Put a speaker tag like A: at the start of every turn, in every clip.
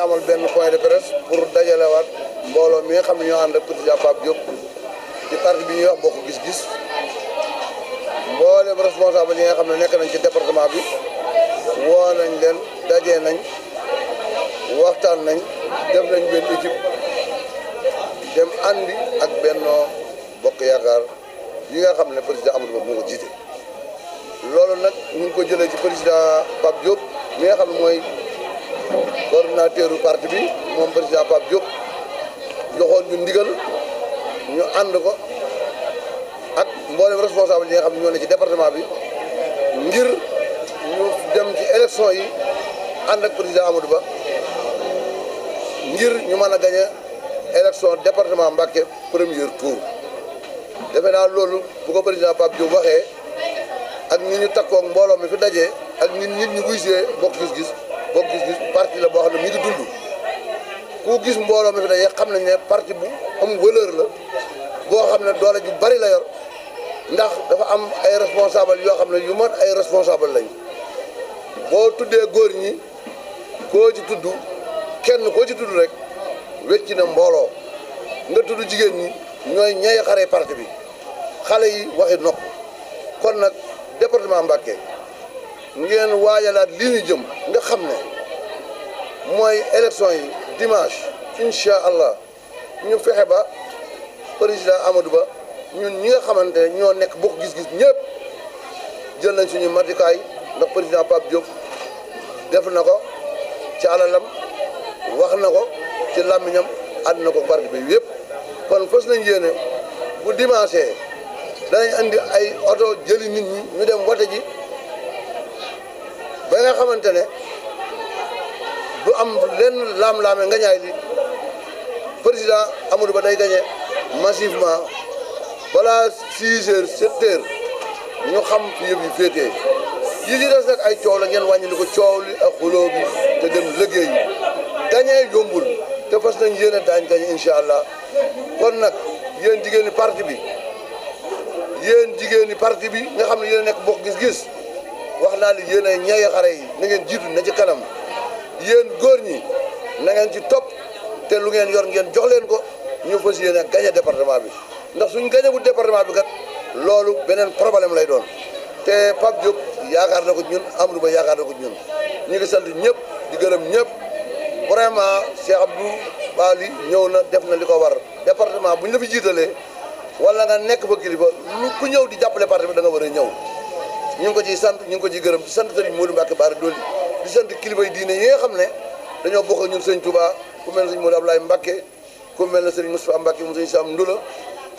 A: amal benn point de presse pour dajalewaat mbooloo mi nga xam ne ñoo ànd ak président Pape Diop ci parti bi ñuy wax Bokk Gis Gis mboolem responsable yi nga xam ne nekk nañ ci département bi woo nañ leen dajee nañ waxtaan nañ def nañ benn équipe dem àndi ak Benno Bokk Yaakaar yi nga xam ne président Amadou Ba moo ko jiite. loolu nag ñu ngi ko jëlee ci président Pape Diop mi nga xam ne mooy coordinateur du parti bi moom président Pape Diop joxoon ñu ndigal ñu ànd ko ak mboolem responsable yi nga xam ne ñoo ne ci département bi ngir ñu dem ci élection yi ànd ak président Amadou Ba ngir ñu mën a gagné élection département Mbacké premier tour. defe naa loolu bu ko président Pape Diop waxee ak nit ñu takkoog mbooloo mi fi dajee ak nit ñu guysee Bokk Gis-Gis Bokk Gis-Gis parti la boo xam ne mi ngi dund ku gis mbooloo mi fi dajee xam nañ ne parti bu am valeur la boo xam ne doole ju bari la yor ndax dafa am ay responsable yoo xam ne yu mat ay responsable lañ boo tuddee góor ñi koo ci tudd kenn koo ci tudd rek wecc na mbooloo nga tudd jigéen ñi ñooy ñay xare parti bi xale yi waxi nopp kon nag département Mbacké ngeen waajalaat lii ñu jëm nga xam ne mooy élection yi dimanche incha allah ñu fexe ba président Amadou Ba ñun ñi nga xamante ne ñoo nekk Bokk Gis-Gis ñëpp jël nañ suñu matukaay ndax président Pape Diop def na ko ci alalam wax na ko ci làmmiñam àdd na ko parti bi yëpp kon fas nañ yéene bu dimanche danañ andi ay oto jëli nit ñi ñu dem wote ji ba nga xamante ne du am lenn laam-laame nga ñaay li président Amadou Ba day gagné massivement balaa 6 heures 7 heures ñu xam fi yëf yi féetee yi ci des nag ay coow la ngeen wàññi ni ko coow li ak xuloo bi te dem liggéey yi gagné yombul te fas nañ yéene daañ gagné incha allah kon nag yéen jigéen ñi parti bi nga xam ne yéen a nekk Bokk Gis-Gis wax naa li yéen ay ñeey xare yi na ngeen jiitu na ci kanam yéen góor ñi na ngeen ci topp te lu ngeen yor ngeen jox leen ko ñu fas yéene gagné département bi ndax suñ gagné bu département bi kat loolu beneen problème lay doon te Pape Diop yaakaar na ko ñun Amadou Ba yaakaar na ko ñun ñu ngi sant ñëpp di gërëm ñëpp vraiment Cheikh Abdou Bali ñëw na def na li ko war département bu ñu la fi jiitalee wala nga nekk fa kilifa lu ku ñëw di jàppale parti bi da nga war a ñëw ñu ngi ko ciy sant ñu ngi ko ciy gërëm di sant Serigne Modou Mbacké Bara Dolly di sant kilifa yi diine yi nga xam ne dañoo bokk ak ñun Serigne Touba ku mel ne Serigne Modou Ablaye Mbacké ku mel ne Serigne Moustapha Mbacké mu Serigne Sam Ndoulo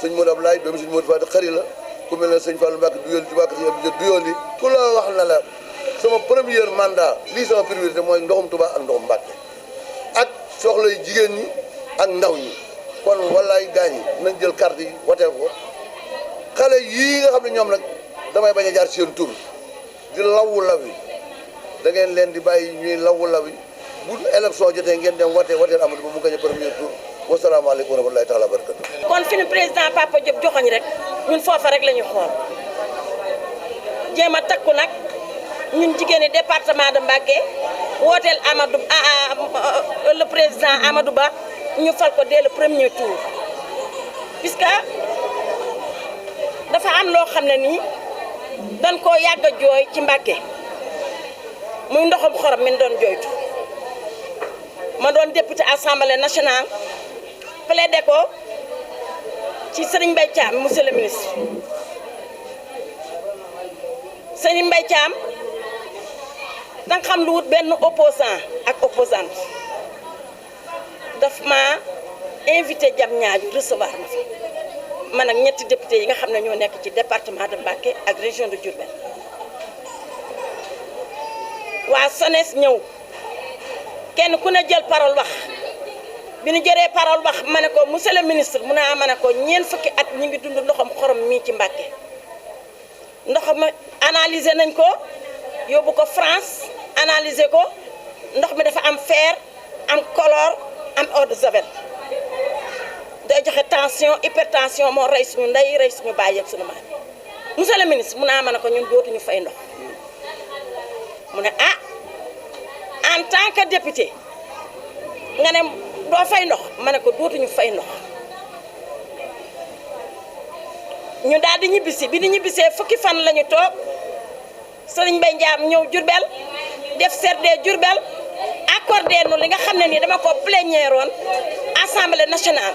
A: Serigne Modou Ablaye doomu Serigne Modou Fati Xari la ku mel ne Serigne Fallou Mbacké Duyoli Touba Serigne Abdou Duyoli ku la wax na la sama premier mandat lii sama priorité mooy ndoxum Touba ak ndoxum Mbacké ak soxla yi jigéen ñi ak ndaw ñi kon wallaay gaañ yi nañ jël carte yi wateel ko xale yii nga xam ne ñoom nag damay bañ a jaar seen tur di lawu lawi da ngeen leen di bàyyi ñuy lawu lawi bu élection jotee ngeen dem wateel Amadou Ba mu gañ a premier tour wasalaamaaleykum wa rahmatulahi taala wa barakatu
B: kon fi ñu président Papa Diop joxoñ rek ñun foofa rek la ñu xool jéem a takku nag ñun jigéeni département de Mbacké wooteel Amadou le président Amadou Ba ñu fal ko dès le premier tour puisque dafa am loo xam ne nii dañ koo yàgg a jooy ci Mbacké muy ndoxum xorom mi doon jooytu ma doon député assemblée nationale plaidé ko ci Serigne Mbaye Thiam monsieur le ministre Serigne Mbaye Thiam danga xam lu wut benn opposant ak opposante daf ma invité Diamniadio recevoir ma fa man ak ñetti député yi nga xam ne ñoo nekk ci département de Mbacké ak région de Diourbel waa SONES ñëw kenn ku ne jël parole wax bi ñu jëree parole wax ma ne ko monsieur le ministre mu ne ma ne ko ñeent fukki at ñu ngi dund ndoxam xorom mii ci Mbacké ndox ma analyser nañ ko yóbbu ko France analyser ko ndox mi dafa am fer am color am eau de javel day joxe tension hypertension moo rey suñu ndey rey suñu baay ak suñu maam monsieur le ministre mu ne ma ne ko ñun dootuñu fay ndox mu ne ah en tant que député nga ne doo fay ndox ma ne ko dootuñu fay ndox ñu daal di ñibbisi bi di ñibbisee fukki fan la ñu toog Serigne Mbaye Ndiam ñëw Diourbel def CRD Diourbel accordé nu li nga xam ne nii dama ko plénière woon assemblée nationale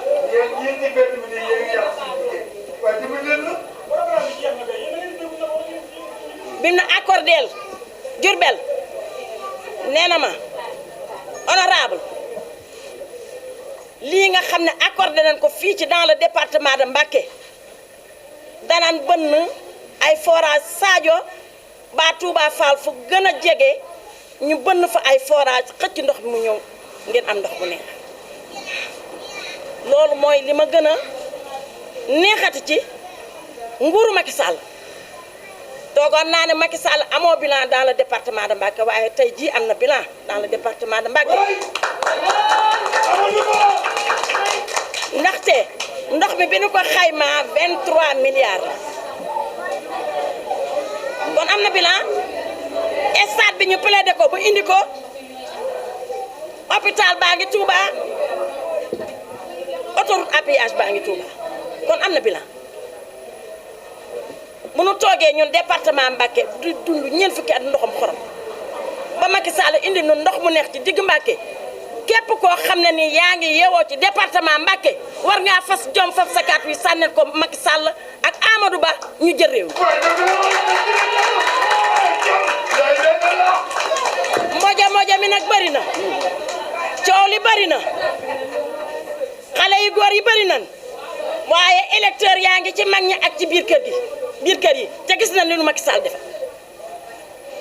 B: bi mu accordé Diourbel nee na ma honorable lii nga xam ne accordé nañ ko fii ci dans le département de Mbacké danaan bënn ay forage Sadio ba Touba Fall fu gën a jege ñu bënn fa ay forage xëcc ndox bi mu ñëw ngeen am ndox bu neex loolu mooy li ma gën a neexati ci nguuru Macky Sall toogoon naa ne Macky Sall amoo bilan dans le département de Mbacké waaye tey jii am na bilan dans le département de Mbacké ndaxte ndox mi bi ñu ko xaymaa 23 milliards kon am na bilan stade bi ñu plaidé ko bu indi ko hôpital baa ngi Touba autoroute à péage baa ngi Touba kon am na bilan bu nu toogee ñun département Mbacké du dund ñeent fukki at ndoxam xorom ba Macky Sall indi nu ndox mu neex ci digg Mbacké képp koo xam ne ni yaa ngi yeewoo ci département Mbacké war ngaa fas jom faf sa kaat wi sànneel ko Macky Sall ak Amadou Ba ñu jël réew moja mi nag bëri na coow li bëri na xale yu góor yi bëri nañ waaye électeur yaa ngi ci mag ñi ak ci biir kër yi te gis nañ li nu Macky Sall def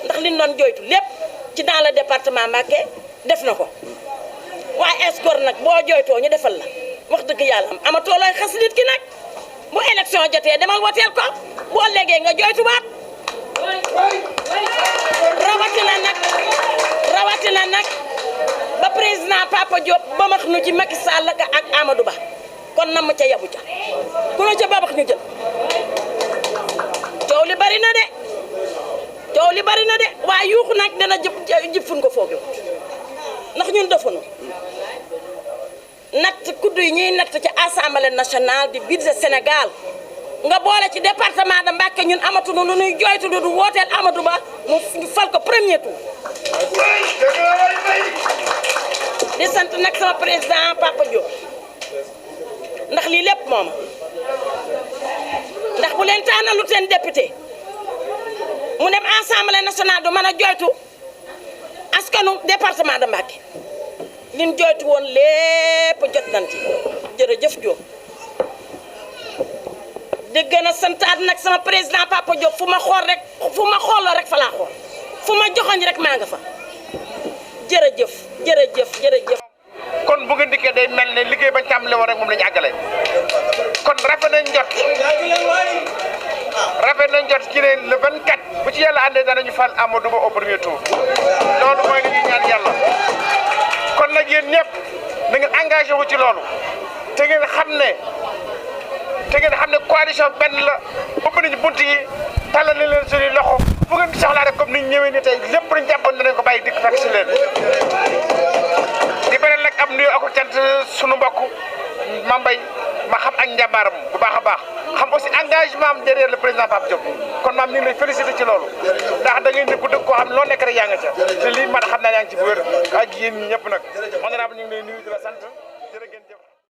B: ndax li ñu doon joytu lépp ci dans le département Mbacké def na ko waaye escor nag boo joytoo ñu defal la wax dëgg yàlla amatoo looy xas nit ki nag bu élection jotee demal woteel ko boo léegee nga joytuwaat rawatina nag ba président Papa Diop ba max nu ci Macky Sall ak Amadou Ba kon nam ma ca yabu ca ku la ca babax ñu jël coow li bari na de waaye yuuxu nag dana jëf fun ko foog ndax ñun defuñu natt kuddu yi ñuy natt ci assemblée nationale di budget Sénégal nga boole ci département de Mbacké ñun amatuñu lu ñuy joytu du wooteel Amadou Ba mu fal ko premier tour di sant nag sama président Papa Diop ndax lii lépp moom ndax bu leen tànnalu seen député mu dem assemblée nationale du mën a joytu askanu département de Mbacké liñ joytu woon lépp jot nañ ci jërëjëf Diop di gën a santaat nag sama président Papa Diop fu ma xooloo rek fa laa xool fu ma joxoñ rek maa nga fa jërëjëf.
C: kon bu ngeen dikkee day mel ne liggéey bañ tàmbale woon rek moom la ñu àggale kon rafet nañ jot ci ne le 24 bu ci yàlla àndee danañu fal Amadou Ba au premier tour loolu mooy li ñuy ñaan yàlla kon nag yéen ñëpp na ngeen engagé wu ci loolu te ngeen xam ne coalition benn la ubbi nañu bunt yi tàllal nañ leen suñuy loxo bu ngeen soxlaa rek comme ni ñu ñëwee ni tey lépp luñ jàppoon danañ ko bàyyi dikk fekk si leen di beneen nag am nuyu ak cant sunu mbokk Mambay ma xam ak njàmbaaram bu baax a baax xam aussi engagement am derrière le président Pape Diop kon maam ñu ngi lay félicité ci loolu ndax da ngay nekk dëgg koo xam loo nekk rek yaa nga ca te lii man xam naa yaa ngi ci bu wér ak yéen ñi ñëpp nag honorable ñu ngi lay nuyu di la sant